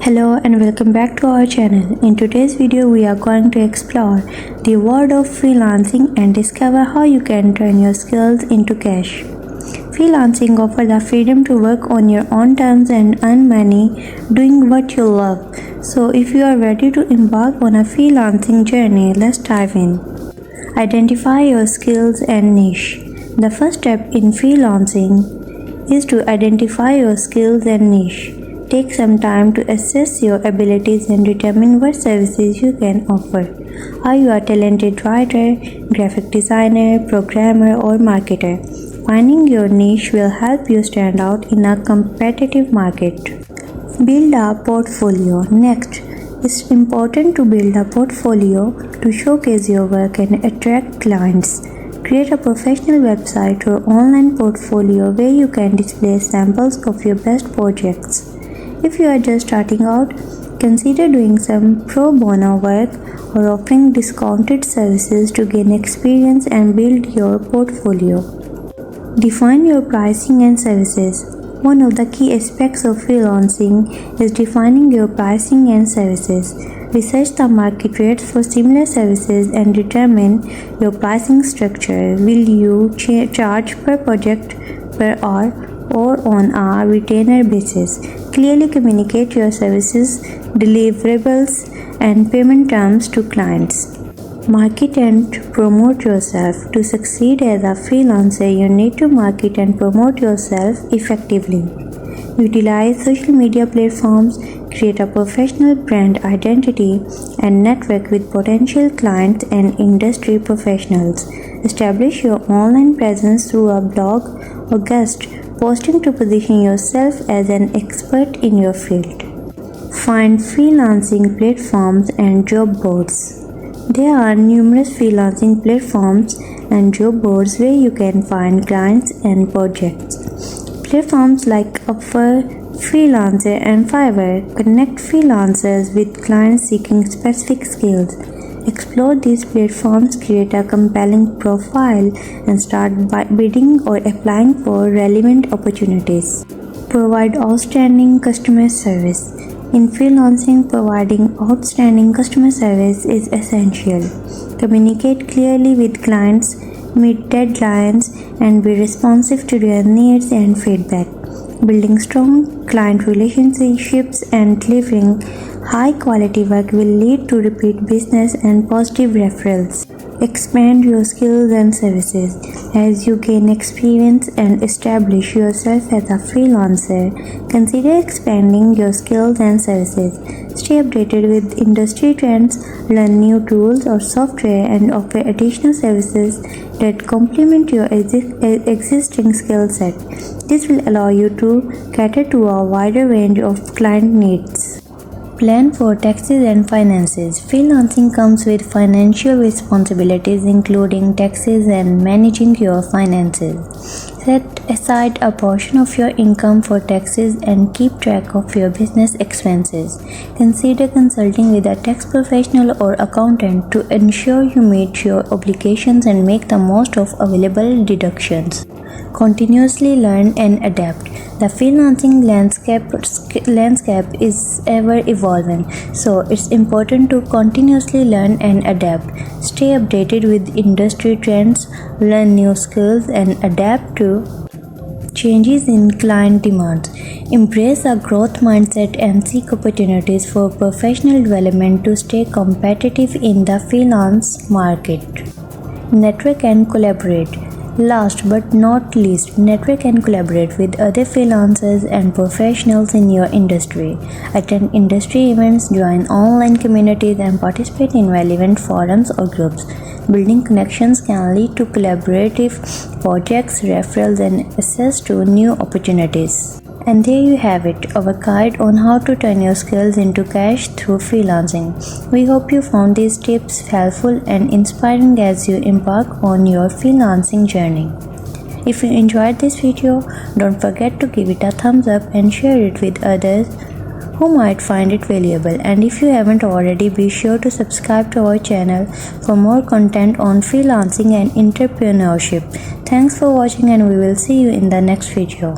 Hello and welcome back to our channel. In today's video we are going to explore the world of freelancing and discover how you can turn your skills into cash. Freelancing offers the freedom to work on your own terms and earn money doing what you love. So if you are ready to embark on a freelancing journey, let's dive in. Identify your skills and niche. The first step in freelancing is to identify your skills and niche. Take some time to assess your abilities and determine what services you can offer. Are you a talented writer, graphic designer, programmer, or marketer? Finding your niche will help you stand out in a competitive market. Build a portfolio. Next, it's important to build a portfolio to showcase your work and attract clients. Create a professional website or online portfolio where you can display samples of your best projects. If you are just starting out, consider doing some pro bono work or offering discounted services to gain experience and build your portfolio. Define your pricing and services. One of the key aspects of freelancing is defining your pricing and services. Research the market rates for similar services and determine your pricing structure. Will you charge per project, per hour, or on a retainer basis? Clearly communicate your services, deliverables, and payment terms to clients. Market and promote yourself. To succeed as a freelancer, you need to market and promote yourself effectively. Utilize social media platforms, create a professional brand identity, and network with potential clients and industry professionals. Establish your online presence through a blog or guest posting to position yourself as an expert in your field. Find freelancing platforms and job boards. There are numerous freelancing platforms and job boards where you can find clients and projects. Platforms like Upwork, Freelancer, and Fiverr connect freelancers with clients seeking specific skills. Explore these platforms, create a compelling profile, and start by bidding or applying for relevant opportunities. Provide outstanding customer service. In freelancing, providing outstanding customer service is essential. Communicate clearly with clients, meet deadlines, and be responsive to their needs and feedback. Building strong client relationships and delivering high-quality work will lead to repeat business and positive referrals. Expand your skills and services. As you gain experience and establish yourself as a freelancer, consider expanding your skills and services. Stay updated with industry trends, learn new tools or software, and offer additional services that complement your existing skill set. This will allow you to cater to a wider range of client needs. Plan for taxes and finances. Freelancing comes with financial responsibilities including taxes and managing your finances. Set aside a portion of your income for taxes and keep track of your business expenses. Consider consulting with a tax professional or accountant to ensure you meet your obligations and make the most of available deductions. Continuously learn and adapt. The freelancing landscape is ever evolving, so it's important to continuously learn and adapt. Stay updated with industry trends, learn new skills, and adapt to changes in client demands. Embrace a growth mindset and seek opportunities for professional development to stay competitive in the freelance market. Network and collaborate. Last but not least, network and collaborate with other freelancers and professionals in your industry. Attend industry events, join online communities, and participate in relevant forums or groups. Building connections can lead to collaborative projects, referrals, and access to new opportunities. And there you have it, our guide on how to turn your skills into cash through freelancing. We hope you found these tips helpful and inspiring as you embark on your freelancing journey. If you enjoyed this video, don't forget to give it a thumbs up and share it with others who might find it valuable. And if you haven't already, be sure to subscribe to our channel for more content on freelancing and entrepreneurship. Thanks for watching, and we will see you in the next video.